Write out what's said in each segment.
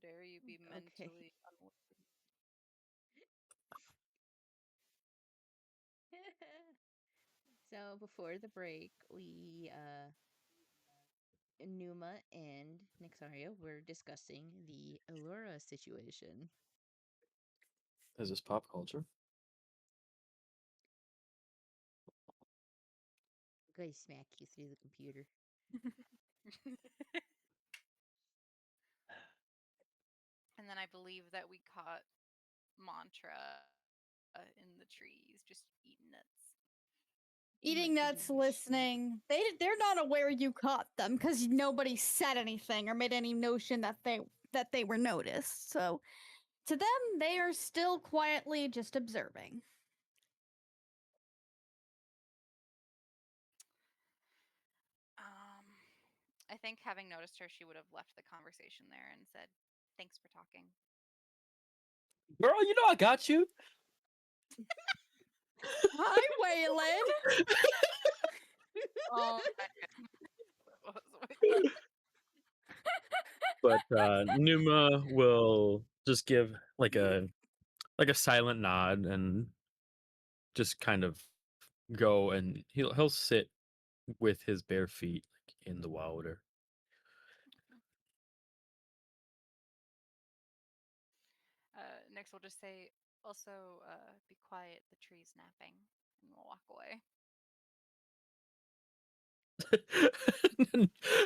dare you be Okay. mentally unwell? So before the break, we Pneuma and Nyxaria were discussing the Allura situation. Is this pop culture? I'm going to smack you through the computer. And then I believe that we caught Mantra in the trees, just eating nuts. Eating nuts, listening. They're not aware you caught them because nobody said anything or made any notion that they were noticed. So to them, they are still quietly just observing. I think having noticed her, she would have left the conversation there and said, "Thanks for talking." Girl, you know I got you. Hi, Waylon. Oh my goodness. But Pneuma will just give like a silent nod and just kind of go, and he'll sit with his bare feet in the water. Nyx will just say, "Also, be quiet. The tree's napping," and we'll walk away.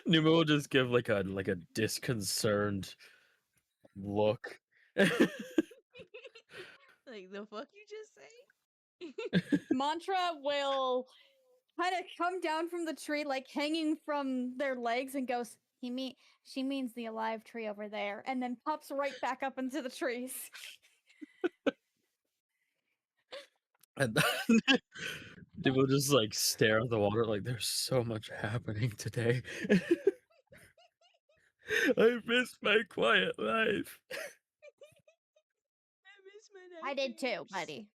Pneuma will just give like a disconcerted look. Like, the fuck you just say? Mantra will kind of come down from the tree, like hanging from their legs, and goes, she means the alive tree over there, and then pops right back up into the trees. And people just like stare at the water like there's so much happening today. I miss my quiet life. I miss my I did too, buddy.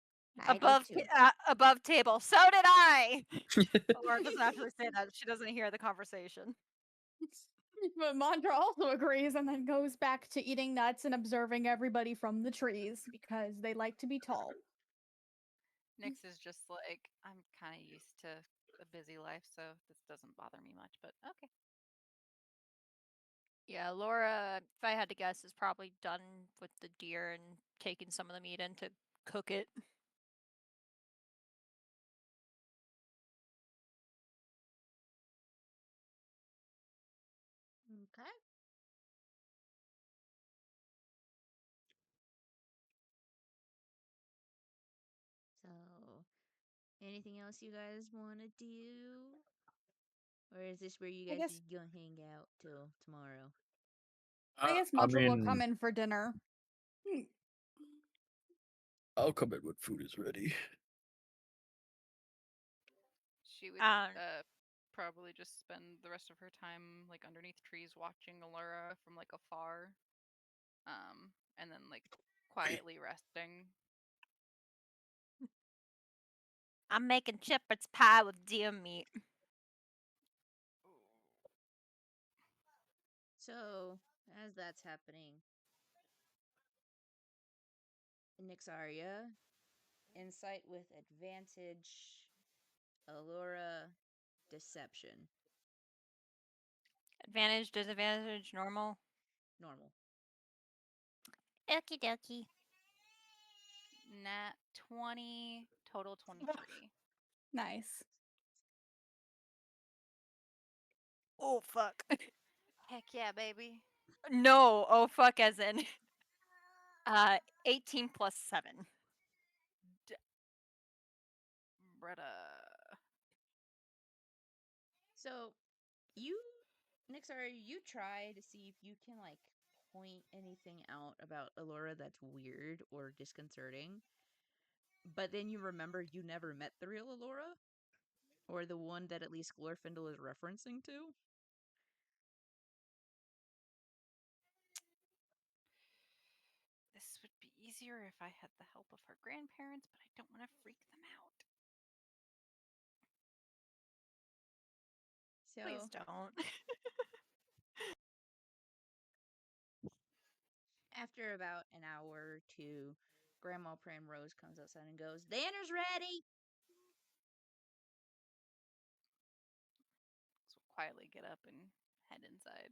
Above table. So did I. Allura doesn't actually say that. She doesn't hear the conversation. But Mantra also agrees and then goes back to eating nuts and observing everybody from the trees because they like to be tall. Nyx is just like, I'm kind of used to a busy life, so this doesn't bother me much, but okay. Yeah, Allura, if I had to guess, is probably done with the deer and taking some of the meat in to cook it. Okay. So, anything else you guys want to do? Or is this where you guys guess- just gonna hang out till tomorrow? I guess I Mantra will mean, come in for dinner. I'll come in when food is ready. She would probably just spend the rest of her time like underneath trees watching Allura from like afar, and then like quietly resting. I'm making shepherd's pie with deer meat. So, as that's happening, Nyxaria, insight with advantage, Allura, deception, Advantage, disadvantage, normal. normal. Okie dokie. Nat 20, total 23. Nice. Oh, fuck. Heck yeah, baby. No, oh, fuck, as in 18 plus 7. Bretta. So, Nyxaria, you try to see if you can, like, point anything out about Allura that's weird or disconcerting. But then you remember you never met the real Allura? Or the one that at least Glorfindel is referencing to? This would be easier if I had the help of her grandparents, but I don't want to freak them out. So, Please don't. After about an hour or two, Grandma Primrose comes outside and goes, "Dinner's ready." So quietly get up and head inside.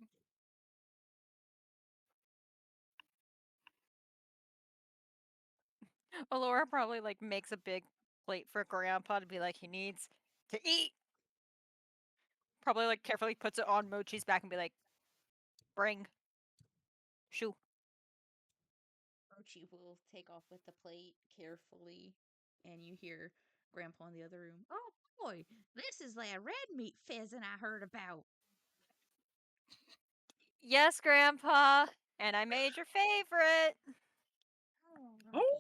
Allura probably like makes a big plate for Grandpa to be like, he needs to eat. Probably like carefully puts it on Mochi's back and be like, bring. Shoo. Mochi will take off with the plate carefully, and you hear Grandpa in the other room, "Oh boy, this is that red meat pheasant I heard about." Yes, Grandpa. And I made your favorite.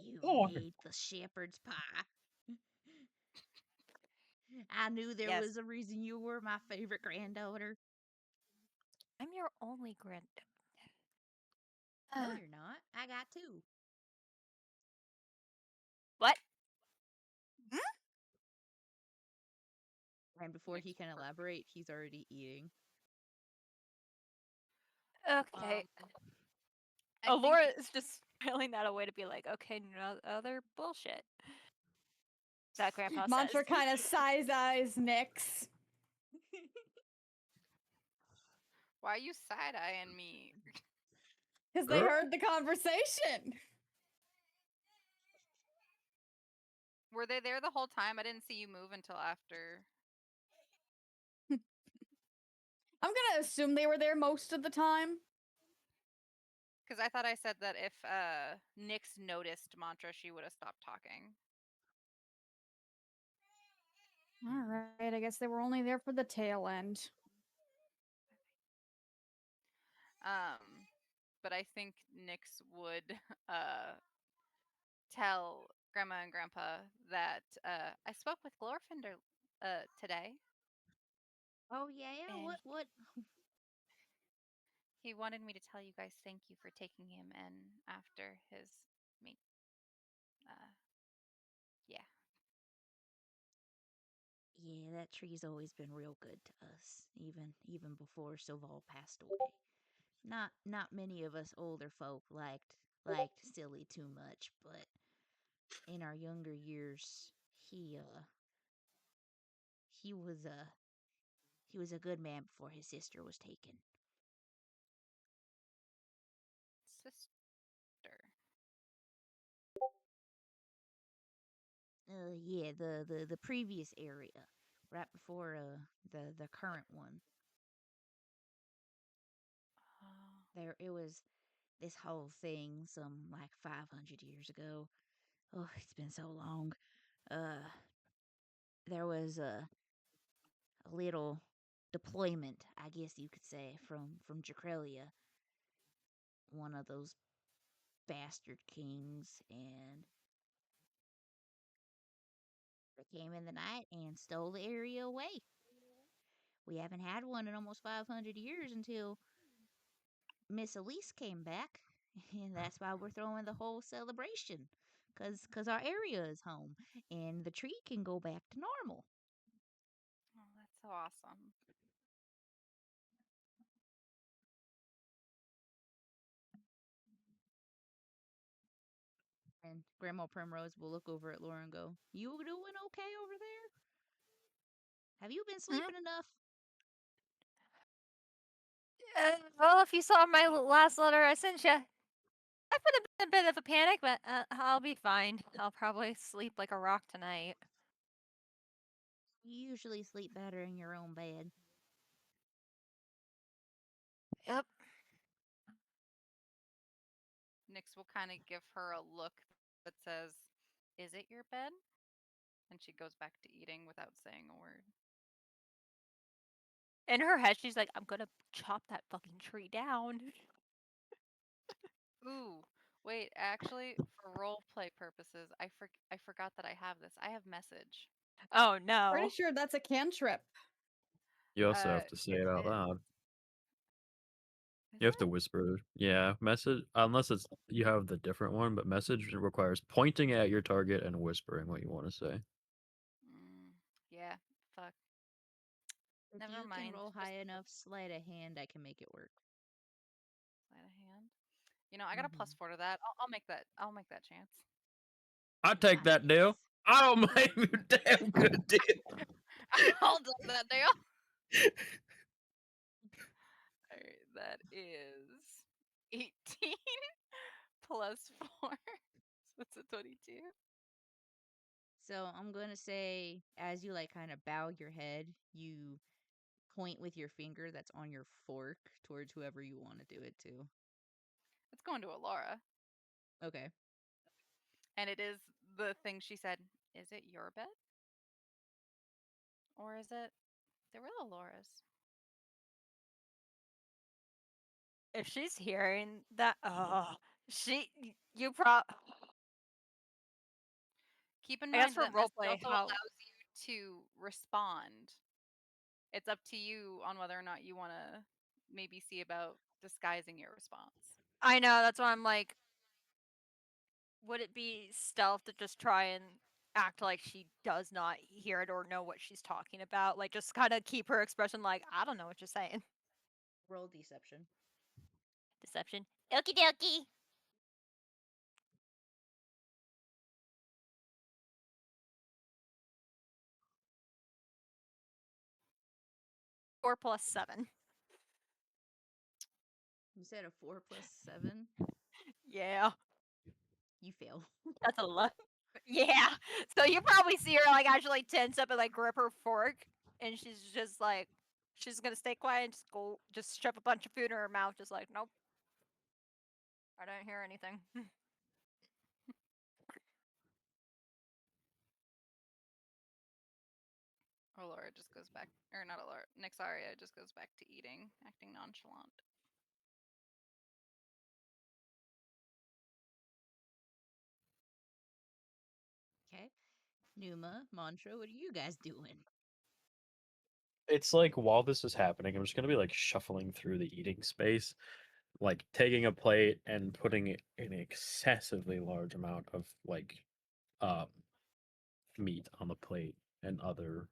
You Oh, made the shepherd's pie. I knew there Yes. was a reason you were my favorite granddaughter. I'm your only granddaughter. No, you're not. I got two. What? And before he Makes can perfect. elaborate, he's already eating. Okay. I think Allura is just feeling that away to be like, okay, no other bullshit. That Grandpa Mantra says. kind of side eyes Nyx. why are you side eyeing me? Because they heard the conversation. Were they there the whole time? I didn't see you move until after. I'm gonna assume they were there most of the time. Because I thought I said that if Nyx noticed Mantra, she would have stopped talking. All right, I guess they were only there for the tail end. But I think Nyx would tell Grandma and Grandpa that I spoke with Glorfinder today. Oh yeah, And what? he wanted me to tell you guys thank you for taking him in after his meet. Yeah. Yeah, that tree's always been real good to us, even before Soval passed away. Not many of us older folk liked Silly too much, but in our younger years, he was a good man before his sister was taken. Sister. Yeah, the previous area, right before the current one. Oh. There it was this whole thing some like 500 years ago. Oh, it's been so long. Uh, there was a little deployment, I guess you could say, from Jekrellia, one of those bastard kings, and they came in the night and stole the area away. We haven't had one in almost 500 years until Miss Elise came back, and that's why we're throwing the whole celebration, cause our area is home, and the tree can go back to normal. Oh, that's so awesome. And Grandma Primrose will look over at Laura and go, "You doing okay over there? Have you been sleeping enough?" Well, if you saw my last letter I sent you, I've been in a bit of a panic, but I'll be fine. I'll probably sleep like a rock tonight. You usually sleep better in your own bed. Yep. Nyx will kind of give her a look that says, "Is it your bed?" And she goes back to eating without saying a word. In her head, she's like, I'm gonna chop that fucking tree down. Ooh, wait, actually, for role play purposes, I forgot that I have this. I have message. Oh Pretty no. sure that's a cantrip. You also have to say Is it out it? loud. Is You have to it? whisper. Yeah, message unless it's you have the different one, but message requires pointing at your target and whispering what you want to say. Yeah, fuck. If Never you can mind. roll Just high enough sleight of hand, I can make it work. sleight of hand. You know, I got a +4 to that. I'll make that. I'll make that chance. I take that deal. I don't make you damn good deal. I'll do that deal. All right, that is 18 plus 4. So that's a 22. So I'm gonna say, as you like kind of bow your head, you point with your finger that's on your fork towards whoever you want to do it to. It's going to Allura. Okay. And it is the thing she said. Is it your bed? Or is it the real Allura's? If she's hearing that, Keep in I guess mind for that message roleplay, also allows you to respond. It's up to you on whether or not you want to maybe see about disguising your response. I know, that's why I'm like, would it be stealth to just try and act like she does not hear it or know what she's talking about? Like, just kind of keep her expression like, I don't know what you're saying. Roll deception. Deception. Okie dokie. 4 plus 7. You said a 4 plus 7. Yeah. You fail. That's a lot. Yeah. So you probably see her like actually tense up and like grip her fork, and she's just like, she's gonna stay quiet and just shove a bunch of food in her mouth, just like, nope. I don't hear anything. Allura just goes back, or not Allura, Nyxaria just goes back to eating, acting nonchalant. Okay. Pneuma, Mantra, what are you guys doing? It's like while this is happening, I'm just gonna be like shuffling through the eating space, like taking a plate and putting an excessively large amount of like meat on the plate and other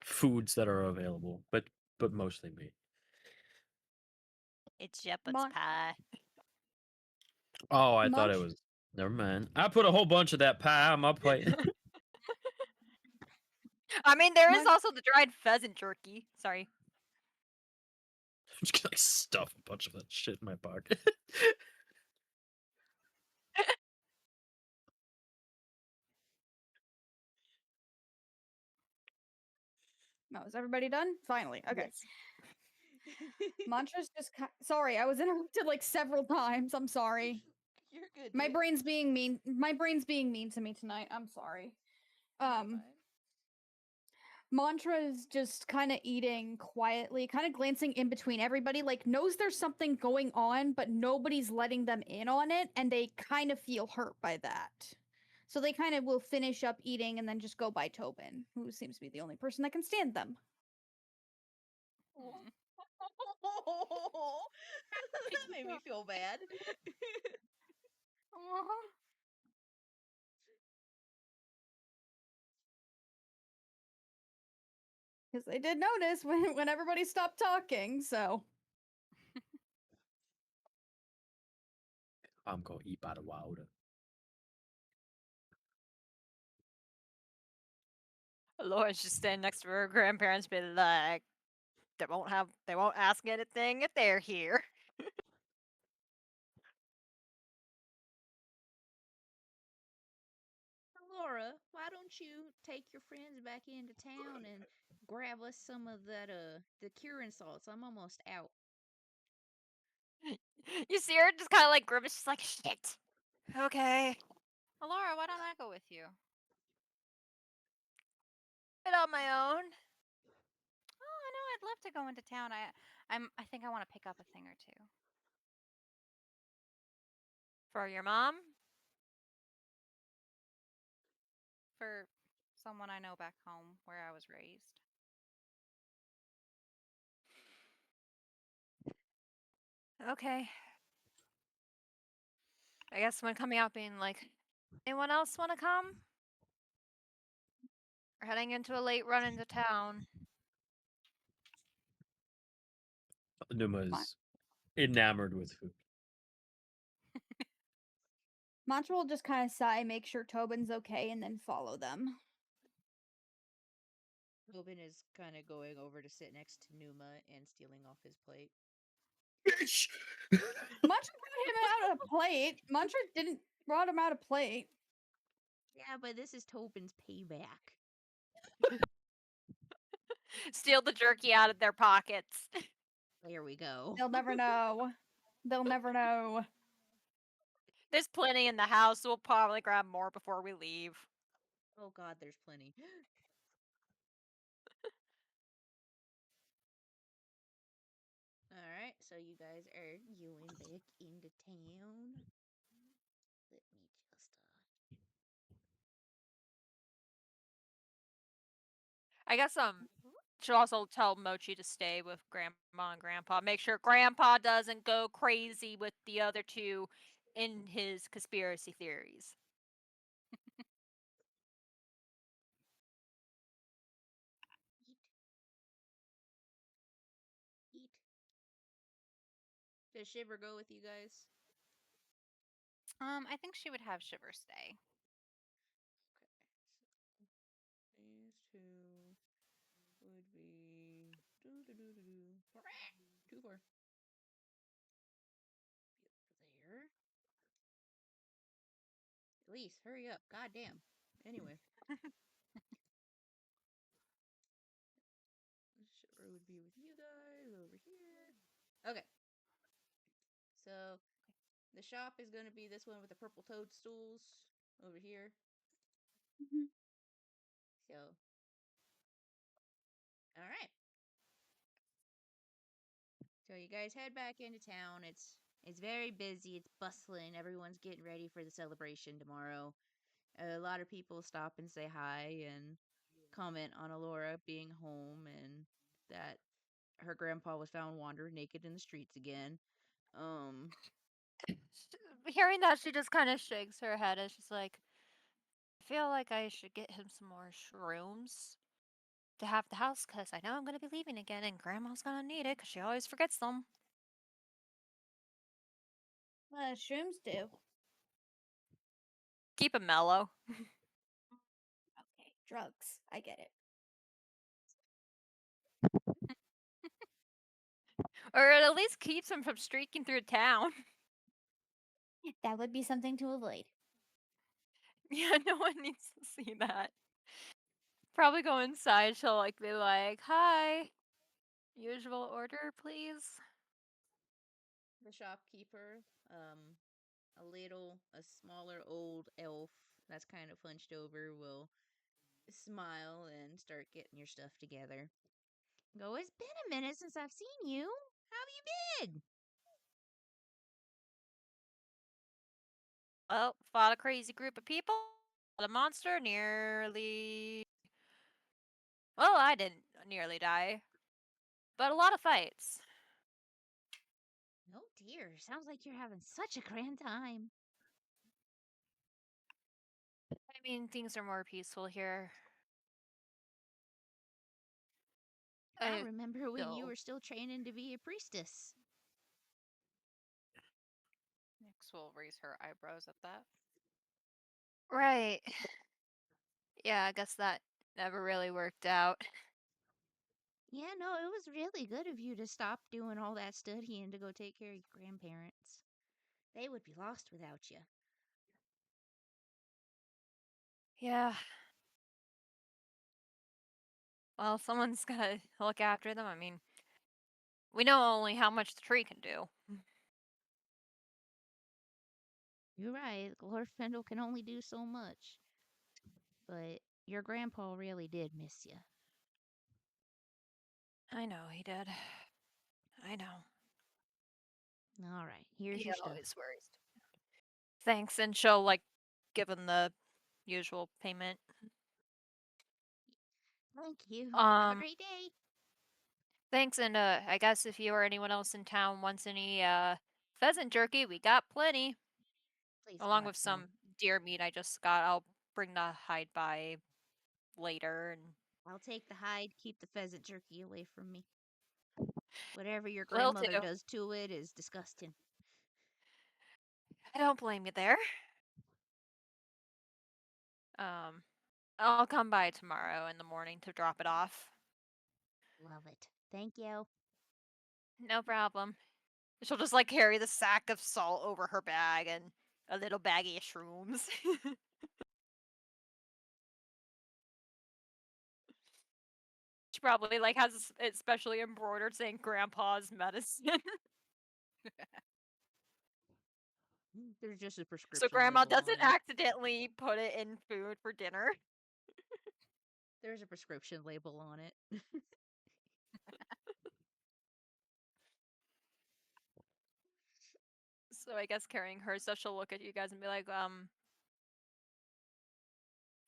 foods that are available, but mostly meat. It's shepherd's pie. Oh, I thought it was. Never mind. I put a whole bunch of that pie on my plate. I mean, there is also the dried pheasant jerky. Sorry. I'm just gonna like stuff a bunch of that shit in my pocket. No, is everybody done? Finally. Okay. Yes. Mantra's just sorry, I was interrupted like several times. I'm sorry. You're good. My brain's being mean. My brain's being mean to me tonight. I'm sorry. Mantra's just kind of eating quietly, kind of glancing in between everybody, like knows there's something going on, but nobody's letting them in on it, and they kind of feel hurt by that. So they kind of will finish up eating and then just go by Tobin, who seems to be the only person that can stand them. That made me feel bad. Because they did notice when everybody stopped talking, so. I'm gonna eat by the water. Laura's just standing next to her grandparents, be like, they won't ask anything if they're here. Laura, why don't you take your friends back into town and grab us some of that the curing salts? I'm almost out. You see her just kind of like grimace, just like, shit. Okay. Allura, why don't I go with you? It on my own. Oh, I know. I'd love to go into town. I think I want to pick up a thing or two. For your mom? For someone I know back home where I was raised. Okay. I guess when coming out being like, anyone else want to come? We're heading into a late run into town. Pneuma is enamored with food. Mantra will just kind of sigh, make sure Tobin's okay, and then follow them. Tobin is kind of going over to sit next to Pneuma and stealing off his plate. Bitch! Mantra brought him out a plate. Mantra didn't brought him out a plate. Yeah, but this is Tobin's payback. Steal the jerky out of their pockets. There we go. They'll never know. They'll never know. There's plenty in the house, so we'll probably grab more before we leave. Oh god, there's plenty. Alright, so you guys are going back into town. Let me just I guess should also tell Mochi to stay with Grandma and Grandpa. Make sure Grandpa doesn't go crazy with the other two in his conspiracy theories. eat. Does Shiver go with you guys? I think she would have Shiver stay. These two would be 2-4. There. Elise, hurry up. God damn. Anyway. Shiver would be with you guys over here. Okay. So the shop is going to be this one with the purple toadstools over here. So, all right. So you guys head back into town. It's very busy. It's bustling. Everyone's getting ready for the celebration tomorrow. A lot of people stop and say hi and comment on Allura being home and that her grandpa was found wandering naked in the streets again. Hearing that, she just kind of shakes her head and she's like, I feel like I should get him some more shrooms to have the house because I know I'm going to be leaving again and Grandma's going to need it because she always forgets them. Shrooms do. Keep him mellow. Okay, drugs. I get it. Or it at least keeps him from streaking through town. That would be something to avoid. Yeah, no one needs to see that. Probably go inside, she'll like be like, hi, usual order, please. The shopkeeper, a smaller old elf that's kind of hunched over will smile and start getting your stuff together. Go, it's been a minute since I've seen you. How have you been? Well, fought a crazy group of people. The monster nearly. Well, I didn't nearly die. But a lot of fights. Oh dear, sounds like you're having such a grand time. I mean, things are more peaceful here. I remember when you still- were still training to be a priestess. Nyx will raise her eyebrows at that. Right. Yeah, I guess that never really worked out. Yeah, no, it was really good of you to stop doing all that studying to go take care of your grandparents. They would be lost without you. Yeah. Well, someone's gotta look after them. I mean, we know only how much the tree can do. You're right, Glorfindel can only do so much. But your grandpa really did miss you. I know he did. I know. All right, here's He your stuff. always worries. Thanks, and she'll like give him the usual payment. Thank you. Have a great day. Thanks, and I guess if you or anyone else in town wants any pheasant jerky, we got plenty. Please, Along God, with no. some deer meat I just got. I'll bring the hide by later and I'll take the hide, keep the pheasant jerky away from me. Whatever your will grandmother do. does to it is disgusting. I don't blame you there. I'll come by tomorrow in the morning to drop it off. Love it. Thank you. No problem. She'll just like carry the sack of salt over her bag and a little baggie of shrooms. She probably like has it specially embroidered saying Grandpa's medicine. There's just a prescription. So Grandma label doesn't on it. accidentally put it in food for dinner. There's a prescription label on it. So I guess carrying her stuff, she'll look at you guys and be like,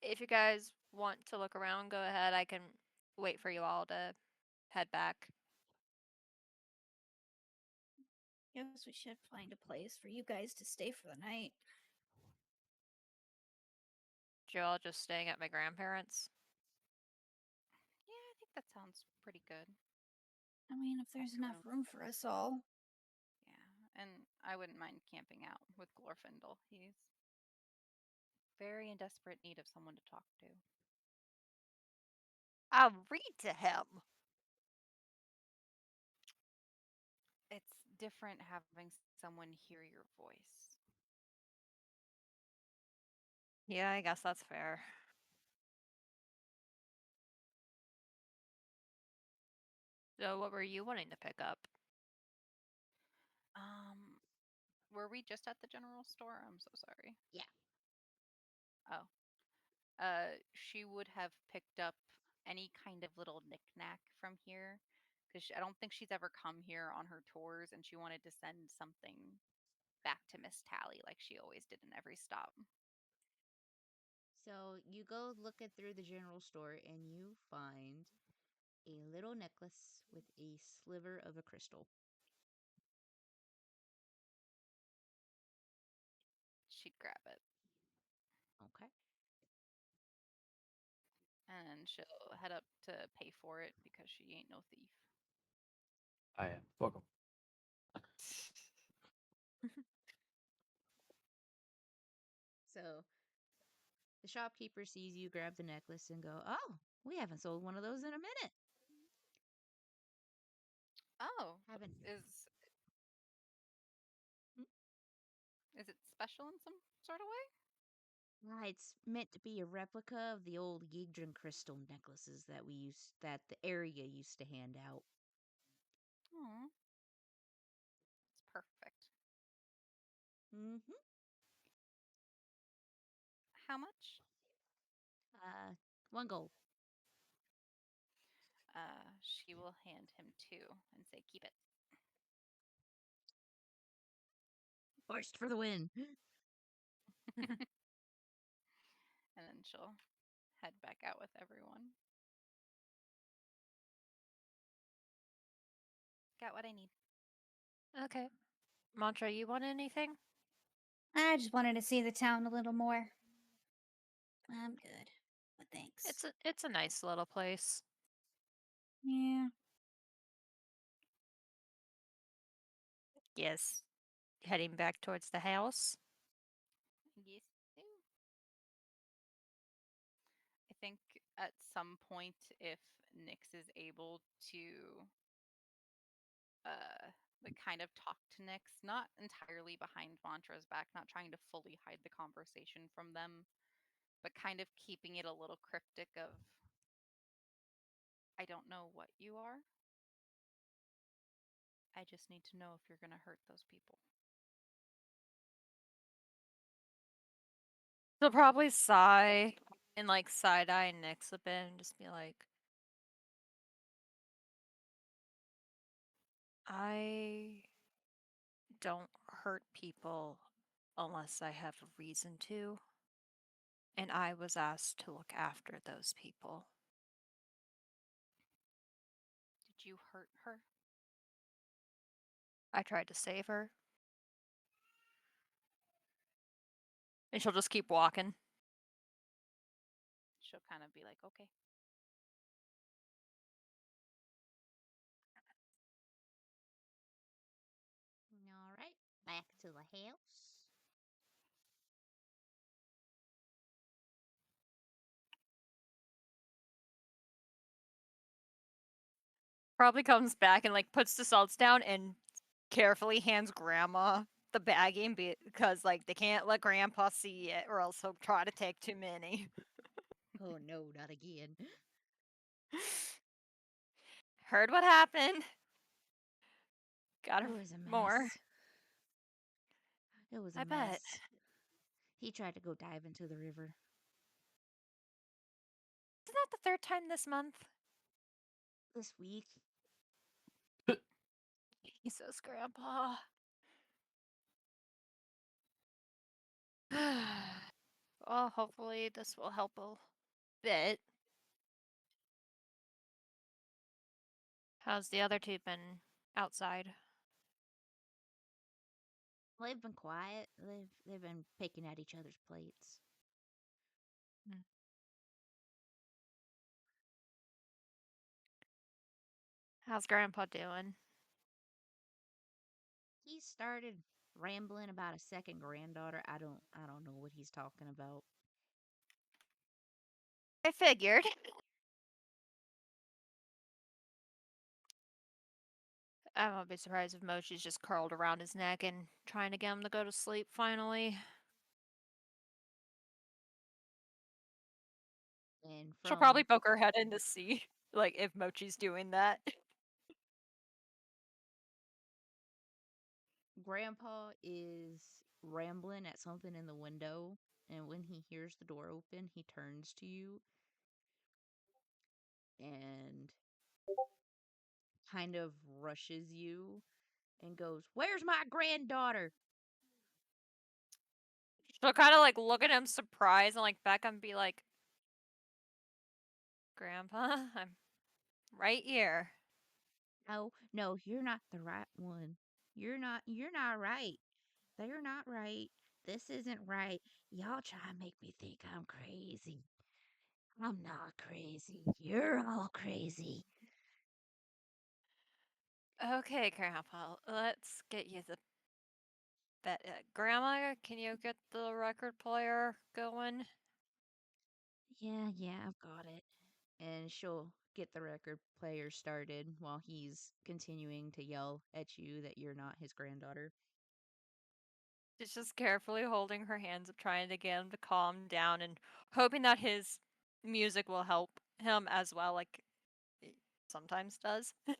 if you guys want to look around, go ahead. I can wait for you all to head back. Guess we should find a place for you guys to stay for the night. You all just staying at my grandparents'? Yeah, I think that sounds pretty good. I mean, if there's enough room for us all. Yeah, and I wouldn't mind camping out with Glorfindel. He's very in desperate need of someone to talk to. I'll read to him. It's different having someone hear your voice. Yeah, I guess that's fair. So what were you wanting to pick up? Were we just at the general store? I'm so sorry. Yeah. Oh. She would have picked up any kind of little knickknack from here because I don't think she's ever come here on her tours, and she wanted to send something back to Miss Tally like she always did in every stop. So you go looking through the general store and you find a little necklace with a sliver of a crystal. She'd grab it. Okay. And she'll head up to pay for it because she ain't no thief. I am welcome. So the shopkeeper sees you grab the necklace and go, "Oh, we haven't sold one of those in a minute." Oh, Haven't. is it special in some sort of way? It's meant to be a replica of the old Yggdrasil crystal necklaces that the area used to hand out. Oh, it's perfect. Mm-hmm. How much? 1 gold. She will hand him 2 and say, "Keep it." Forced for the win. And then she'll head back out with everyone. Got what I need. Okay. Mantra, you want anything? I just wanted to see the town a little more. I'm good, but thanks. It's a nice little place. Yeah. Yes. Heading back towards the house. Yes. I think at some point, if Nyx is able to like kind of talk to Nyx, not entirely behind Mantra's back, not trying to fully hide the conversation from them, but kind of keeping it a little cryptic of, I don't know what you are. I just need to know if you're going to hurt those people. She'll probably sigh and like side eye Nyx a bit and just be like, I don't hurt people unless I have a reason to. And I was asked to look after those people. Did you hurt her? I tried to save her. And she'll just keep walking. She'll kind of be like, okay. All right, back to the house. probably comes back and like puts the salts down and carefully hands Grandma the baggie because like they can't let Grandpa see it or else he'll try to take too many. Oh no, not again. Heard what happened. Got It was a more. mess. It was a I bet. mess. He tried to go dive into the river. Isn't that the third time this month? This week. Jesus, Grandpa. Well, hopefully this will help a bit. How's the other two been outside? Well, they've been quiet. They've been picking at each other's plates. How's Grandpa doing? He started rambling about a second granddaughter. I don't know what he's talking about. I figured. I won't be surprised if Mochi's just curled around his neck and trying to get him to go to sleep finally. And She'll from probably poke her head in to see, like, if Mochi's doing that. Grandpa is rambling at something in the window, and when he hears the door open, he turns to you and kind of rushes you and goes, "Where's my granddaughter?" She'll kind of like look at him surprised and like back up and be like, Grandpa, I'm right here. No, you're not the right one. You're not right. They're not right. This isn't right. Y'all try to make me think I'm crazy. I'm not crazy. You're all crazy. Okay, Grandpa, let's get you the bet. Grandma, can you get the record player going? Yeah, I've got it. And she'll get the record player started while he's continuing to yell at you that you're not his granddaughter. She's just carefully holding her hands up, trying to get him to calm down and hoping that his music will help him as well, like it sometimes does. So,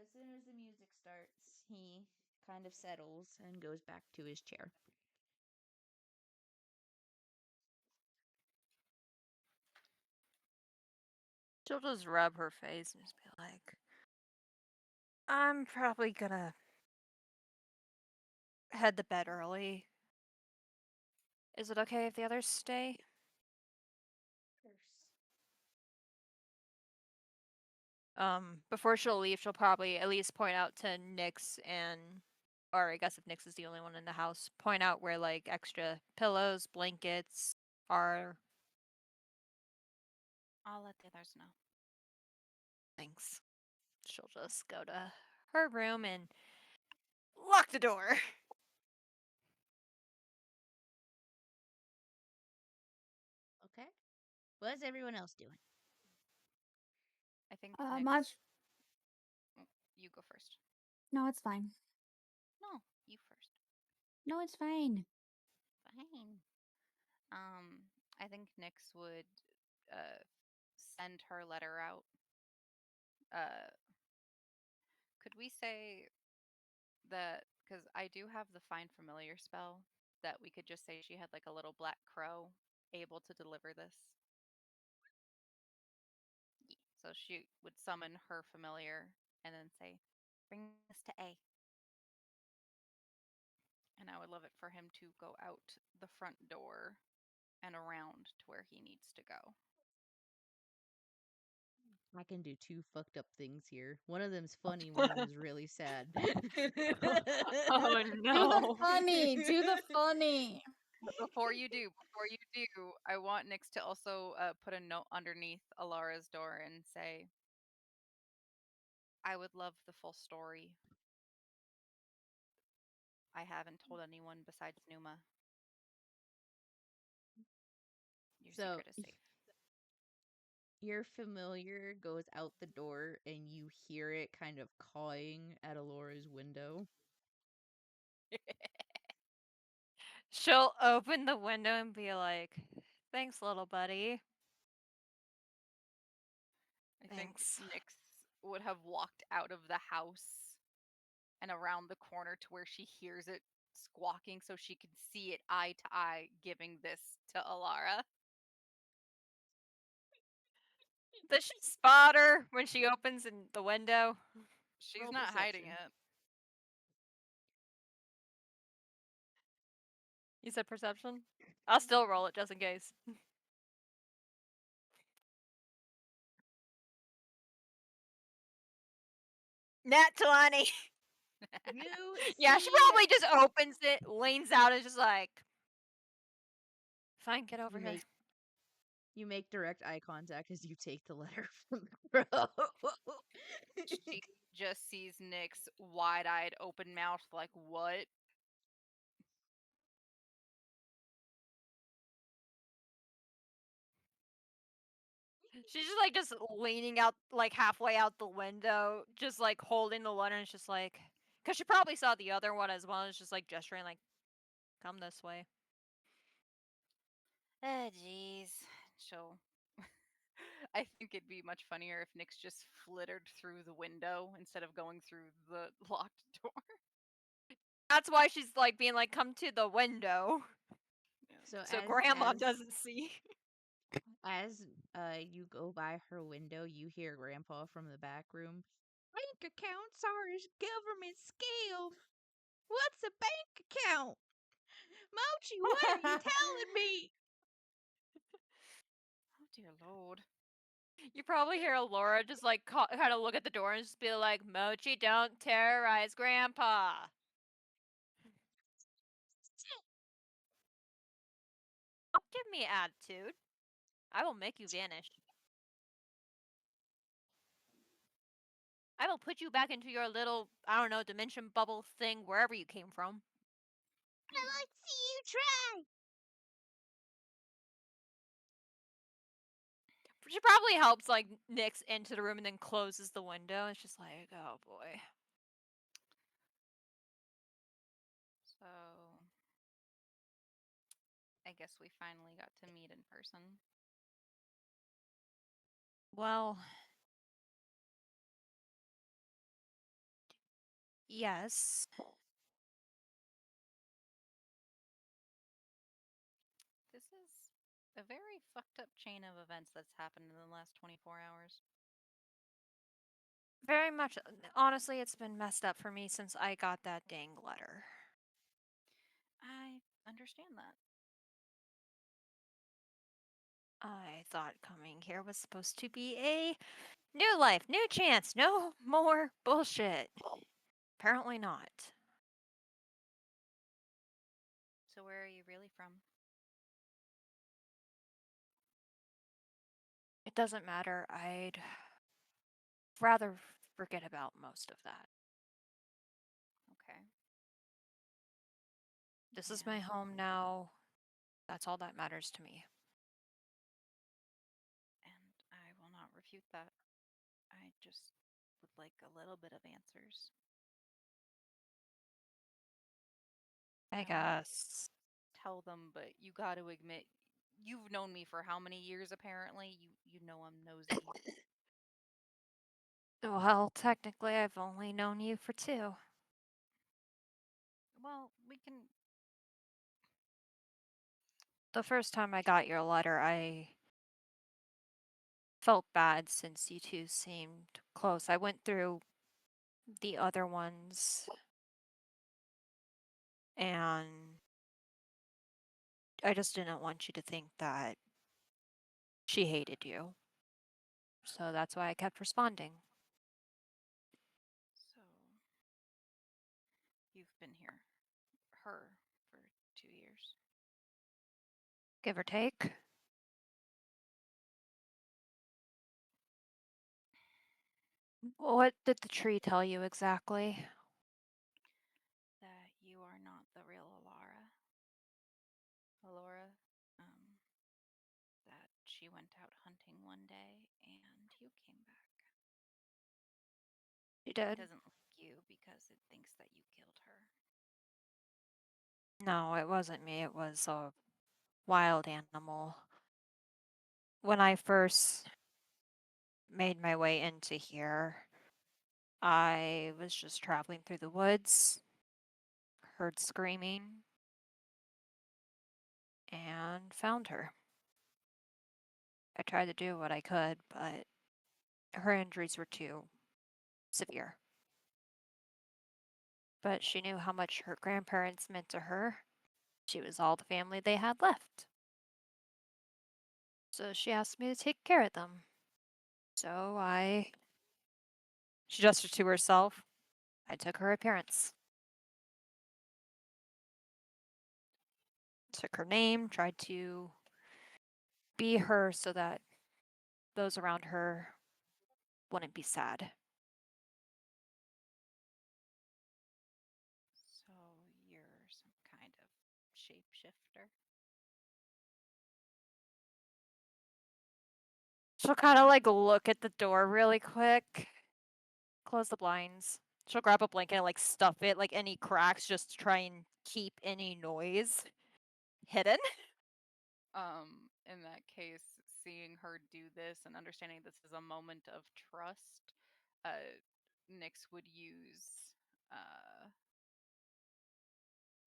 as soon as the music starts, he kind of settles and goes back to his chair. She'll just rub her face and just be like, I'm probably gonna head to bed early. Is it okay if the others stay? Before she'll leave, she'll probably at least point out to Nyx or I guess if Nyx is the only one in the house, point out where like extra pillows, blankets are. I'll let the others know. Thanks. She'll just go to her room and lock the door. Okay. What's everyone else doing? I think Much. you go first. No, it's fine. No, you first. No, it's fine. Fine. I think Nyx would send her letter out. Could we say that because I do have the find familiar spell that we could just say she had like a little black crow able to deliver this? Yeah. So she would summon her familiar and then say, "Bring this to A." And I would love it for him to go out the front door and around to where he needs to go. I can do two fucked up things here. One of them's funny, one of them is really sad. Oh Do the no. funny. Do the funny. But before you do, I want Nyx to also put a note underneath Allura's door and say, "I would love the full story. I haven't told anyone besides Pneuma. Your So secret is safe." your familiar goes out the door and you hear it kind of cawing at Allura's window. She'll open the window and be like, "Thanks, little buddy." I think Thanks. Nyx would have walked out of the house and around the corner to where she hears it squawking so she can see it eye to eye giving this to Allura. Does she spot her when she opens in the window? She's Roll not hiding perception. it. You said perception? I'll still roll it just in case. Nat 20. You Yeah, she see- probably just opens it, leans out, and is just like, "Fine, get over here." You make direct eye contact as you take the letter from the crow. She just sees Nyx wide-eyed, open mouth, like, what? She's just like leaning out like halfway out the window, just like holding the letter, and it's just like, because she probably saw the other one as well. It's just like gesturing, like, "Come this way." Jeez. She'll. I think it'd be much funnier if Nyx just flittered through the window instead of going through the locked door. That's why she's like being like, "Come to the window," So so as Grandma doesn't see. as you go by her window, you hear Grandpa from the back room. Bank accounts are a government scam. What's a bank account? Mochi, what are you telling me? Oh dear lord. You probably hear Allura just like kind of look at the door and just be like, "Mochi, don't terrorize Grandpa." Don't give me attitude. I will make you vanish. I will put you back into your little, I don't know, dimension bubble thing wherever you came from. I'd like to see you try. She probably helps like Nyx into the room and then closes the window. It's just like, oh boy. So. I guess we finally got to meet in person. Well, yes. This is a very fucked up chain of events that's happened in the last 24 hours. Very much. Honestly, it's been messed up for me since I got that dang letter. I understand that. I thought coming here was supposed to be a new life, new chance, no more bullshit. Apparently not. So where are you really from? It doesn't matter. I'd rather forget about most of that. Okay. This is my home now. That's all that matters to me. And I will not refute that. I just would like a little bit of answers. I guess. Tell them, but you got to admit, you've known me for how many years apparently? You know I'm nosy. Well, technically, I've only known you for 2. Well, we can. The first time I got your letter, I felt bad since you two seemed close. I went through the other ones and I just didn't want you to think that she hated you. So that's why I kept responding. So, you've been here, her, for 2 years. Give or take. What did the tree tell you exactly? That you are not the real Allura. Allura, that she went out hunting one day and you came back. She It did. doesn't like you because it thinks that you killed her. No, it wasn't me. It was a wild animal. When I first made my way into here, I was just traveling through the woods, heard screaming, and found her. I tried to do what I could, but her injuries were too severe. But she knew how much her grandparents meant to her. She was all the family they had left. So she asked me to take care of them. So she gestured to herself. I took her appearance. Took her name, tried to be her so that those around her wouldn't be sad. So you're some kind of shapeshifter? She'll kind of like look at the door really quick, close the blinds. She'll grab a blanket and like stuff it like any cracks just to try and keep any noise hidden. In that case, seeing her do this and understanding this is a moment of trust, Nyx would use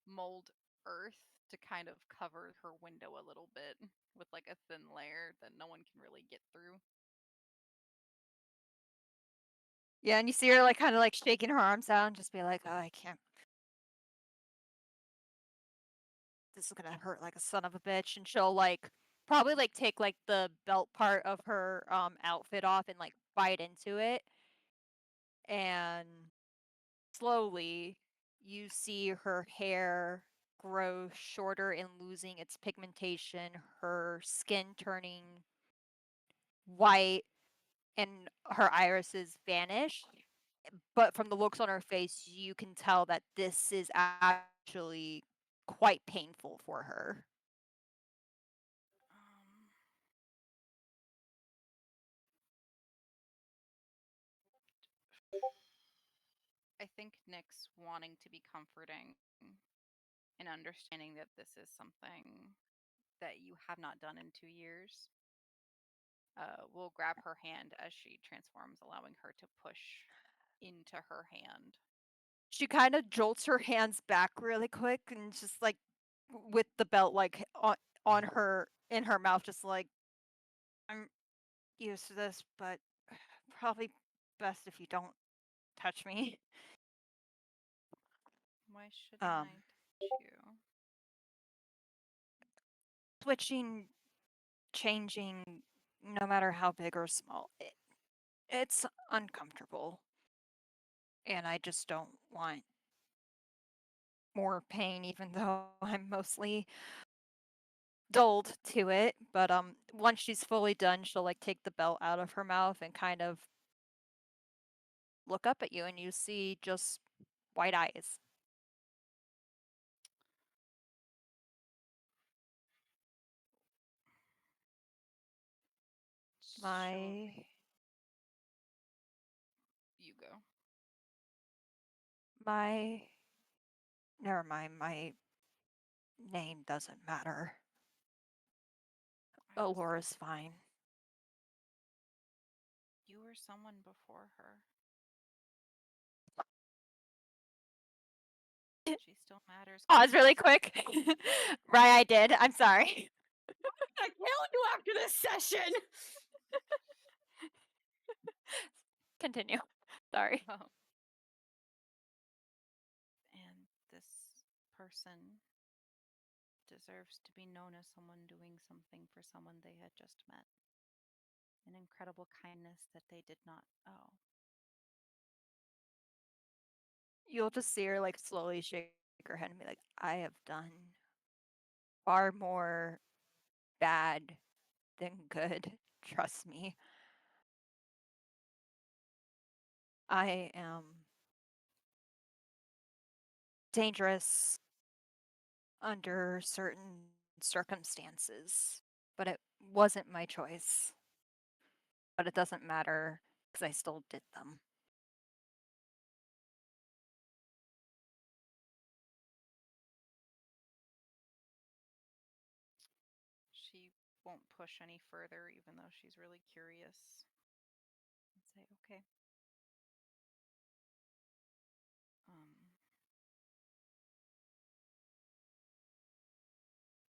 mold earth to kind of cover her window a little bit with like a thin layer that no one can really get through. Yeah, and you see her like kind of like shaking her arms out and just be like, "Oh, I can't. This is gonna hurt like a son of a bitch." And she'll like probably like take like the belt part of her outfit off and like bite into it, and slowly you see her hair grow shorter and losing its pigmentation, her skin turning white, and her irises vanish. But from the looks on her face, you can tell that this is actually quite painful for her. Um, I think Nyx wanting to be comforting and understanding that this is something that you have not done in 2 years, will grab her hand as she transforms, allowing her to push into her hand. She kind of jolts her hands back really quick and just like with the belt like on her in her mouth, just like, I'm used to this, but probably best if you don't touch me. Why shouldn't I touch you? Switching, changing, no matter how big or small, it's uncomfortable. And I just don't want more pain, even though I'm mostly dulled to it. But once she's fully done, she'll like take the belt out of her mouth and kind of look up at you, and you see just white eyes. My You go. my never mind, my name doesn't matter. Allura's fine. You were someone before her. She still matters. Pause really quick. Right, I did. I'm sorry. I killed you after this session. Continue. Sorry. Oh. And this person deserves to be known as someone doing something for someone they had just met. An incredible kindness that they did not owe. You'll just see her like slowly shake her head and be like, I have done far more bad than good. Trust me. I am dangerous under certain circumstances, but it wasn't my choice. But it doesn't matter because I still did them. She won't push any further, even though she's really curious. And say, okay.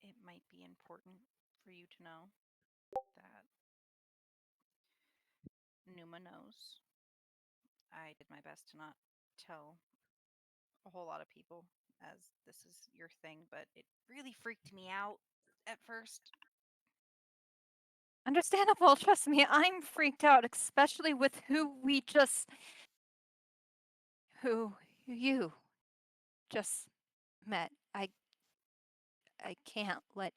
It might be important for you to know that Pneuma knows. I did my best to not tell a whole lot of people, as this is your thing, but it really freaked me out at first. Understandable, trust me, I'm freaked out, especially with who you just met. I can't let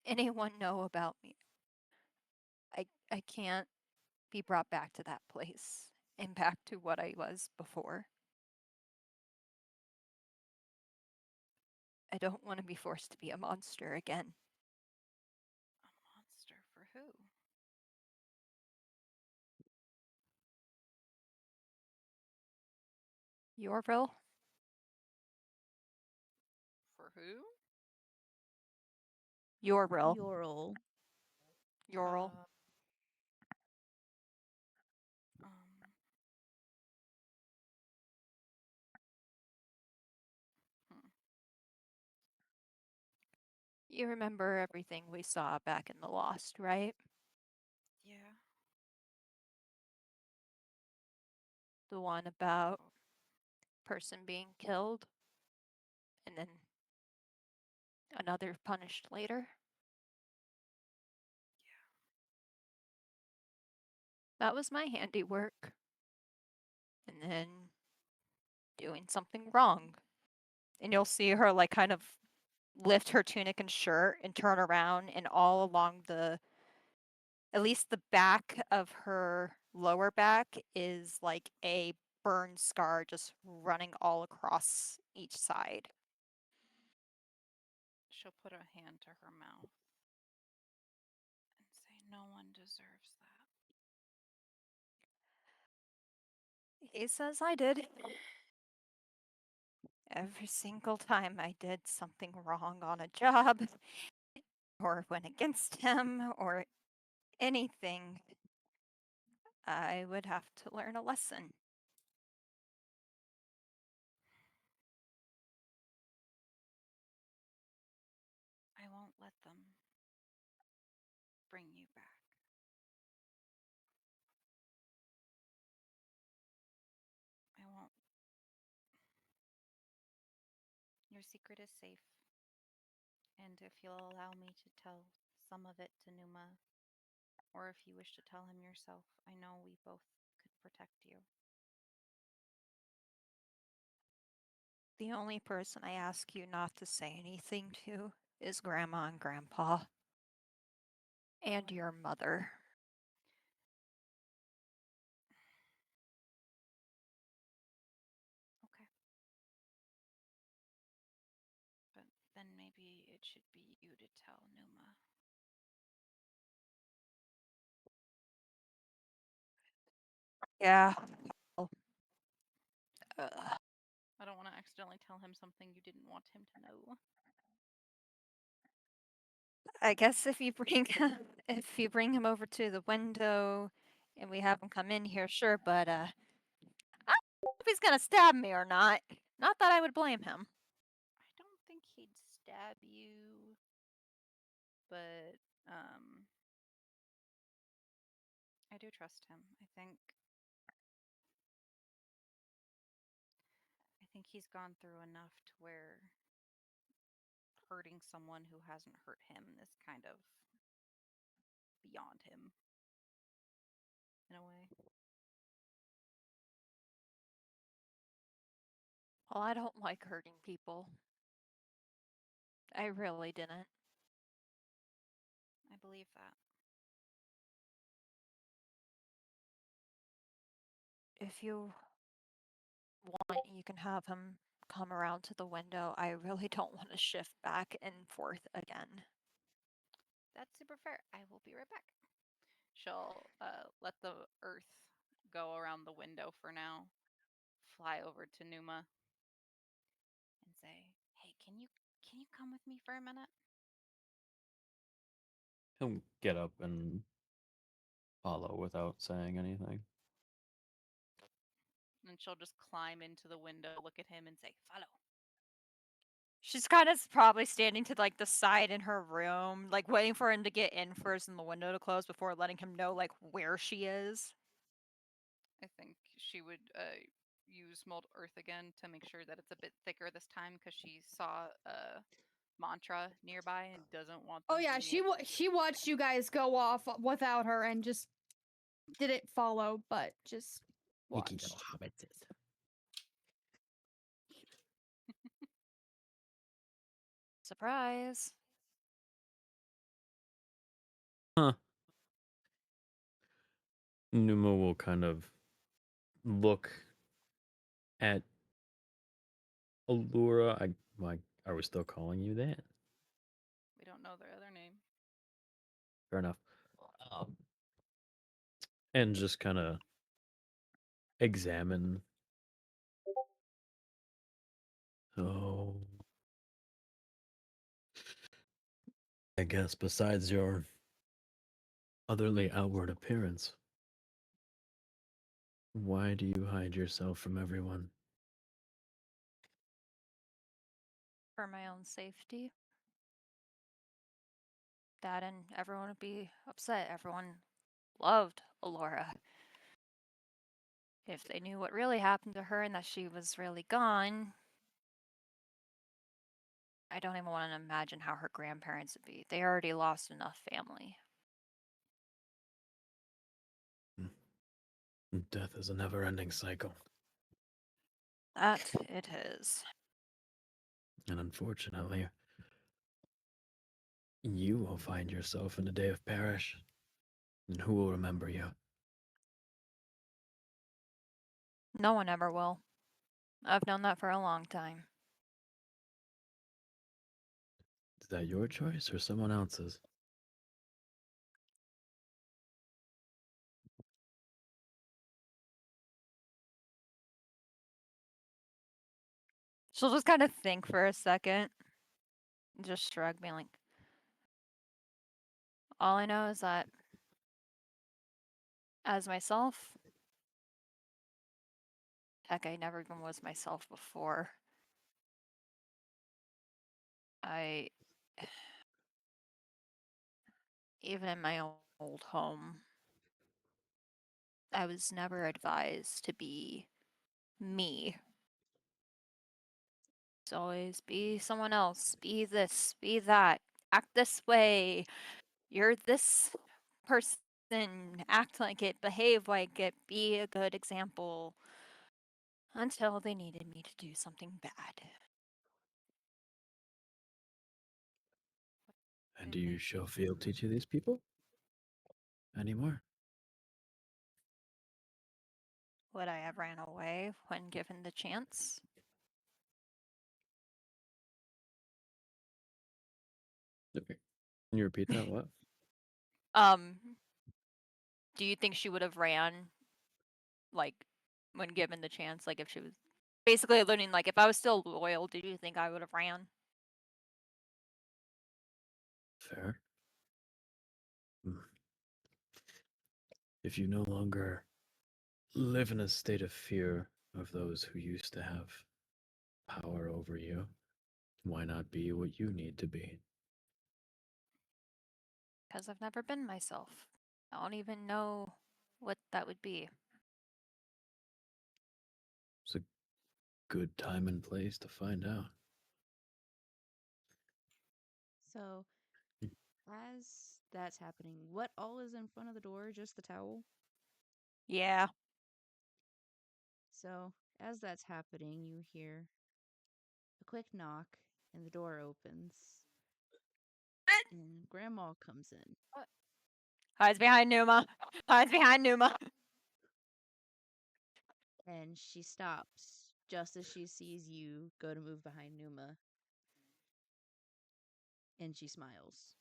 anyone know about me. I can't be brought back to that place and back to what I was before. I don't want to be forced to be a monster again. A monster for who? Yorville? For who? Yorville. Yorl. Yorl. Um, You remember everything we saw back in the Lost, right? Yeah. The one about person being killed and then another punished later? Yeah. That was my handiwork. And then doing something wrong. And you'll see her like kind of lift her tunic and shirt and turn around, and all along at least the back of her lower back is like a burn scar just running all across each side. She'll put a hand to her mouth and say, no one deserves that. He says I did. Every single time I did something wrong on a job, or went against him, or anything, I would have to learn a lesson. I won't let them bring you back. I won't. Your secret is safe. And if you'll allow me to tell some of it to Pneuma, or if you wish to tell him yourself, I know we both could protect you. The only person I ask you not to say anything to is Grandma and Grandpa. And your mother. Okay. But then maybe it should be you to tell Pneuma. Yeah. I don't want to accidentally tell him something you didn't want him to know. I guess if you bring him over to the window and we have him come in here, sure, but I don't know if he's gonna stab me or not. Not that I would blame him. I don't think he'd stab you, but I do trust him. I think he's gone through enough to where hurting someone who hasn't hurt him is kind of beyond him in a way. Well, I don't like hurting people. I really didn't. I believe that. If you want, you can have him come around to the window. I really don't want to shift back and forth again. That's super fair. I will be right back. She'll let the earth go around the window for now, fly over to Pneuma, and say, "Hey, can you come with me for a minute?" He'll get up and follow without saying anything. And she'll just climb into the window, look at him, and say, "Follow." She's kind of probably standing to like the side in her room, like waiting for him to get in first and the window to close before letting him know like where she is. I think she would use mold earth again to make sure that it's a bit thicker this time because she saw a mantra nearby and doesn't want them. Oh yeah, she watched you guys go off without her and just didn't follow, but just watched. Surprise. Huh. Pneuma will kind of look at Allura. Are we still calling you that? We don't know their other name. Fair enough. And just kind of examine. Oh, I guess besides your otherly outward appearance, why do you hide yourself from everyone? For my own safety. Dad and everyone would be upset. Everyone loved Allura. If they knew what really happened to her and that she was really gone, I don't even want to imagine how her grandparents would be. They already lost enough family. Death is a never-ending cycle. That it is. And unfortunately, you will find yourself in a day of perish. And who will remember you? No one ever will. I've known that for a long time. Is that your choice or someone else's? She'll just kind of think for a second. Just shrug, being like, all I know is that as myself, heck, I never even was myself before. Even in my old home, I was never advised to be me. It's always be someone else, be this, be that, act this way. You're this person, act like it, behave like it, be a good example. Until they needed me to do something bad. And do you show fealty to these people? Anymore? Would I have ran away when given the chance? Okay. Can you repeat that? What? Do you think she would have ran, like, when given the chance? Like, if she was basically learning, like, if I was still loyal, do you think I would have ran? Fair. If you no longer live in a state of fear of those who used to have power over you, why not be what you need to be? Because I've never been myself. I don't even know what that would be. It's a good time and place to find out. So, as that's happening, what all is in front of the door? Just the towel? Yeah. So, as that's happening, you hear a quick knock, and the door opens. And Grandma comes in. Hides behind Pneuma. Hides behind Pneuma. And she stops just as she sees you go to move behind Pneuma. And she smiles.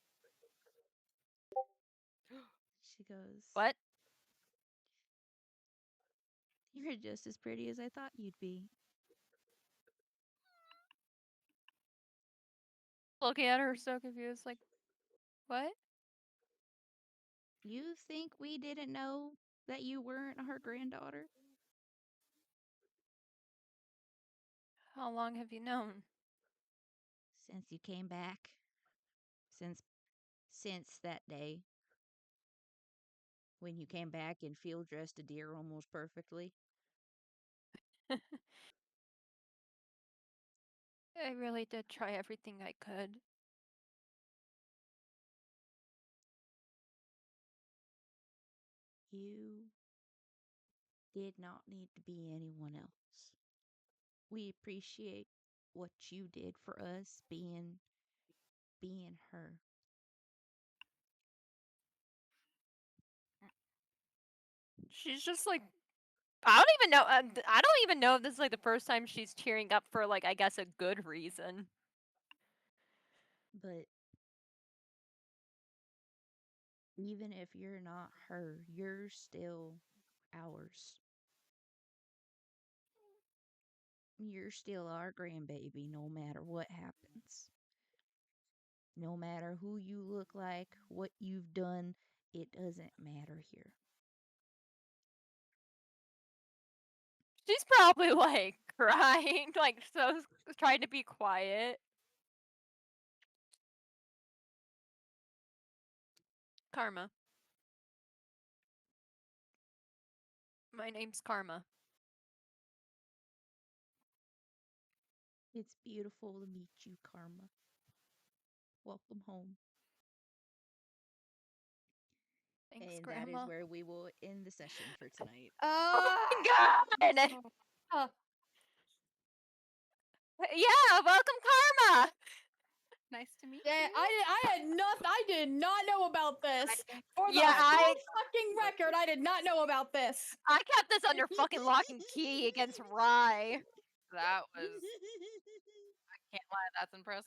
She goes, What? "You're just as pretty as I thought you'd be." Looking at her so confused, like, what? "You think we didn't know that you weren't her granddaughter?" How long have you known? "Since you came back. Since that day. When you came back and field dressed a deer almost perfectly." I really did try everything I could. "You did not need to be anyone else. We appreciate what you did for us being her." She's just like, I don't even know. I don't even know if this is like the first time she's tearing up for like, I guess, a good reason. "But even if you're not her, you're still ours. You're still our grandbaby no matter what happens. No matter who you look like, what you've done, it doesn't matter here." She's probably like crying, like so trying to be quiet. Karma. My name's Karma. "It's beautiful to meet you, Karma. Welcome home." Thanks, And Grandma. that is where we will end the session for tonight. Oh my god! Yeah, welcome, Karma. Nice to meet Yeah, you. I did not know about this. For the Yeah, fucking record, I did not know about this. I kept this under fucking lock and key against Rye. That was, I can't lie, that's impressive.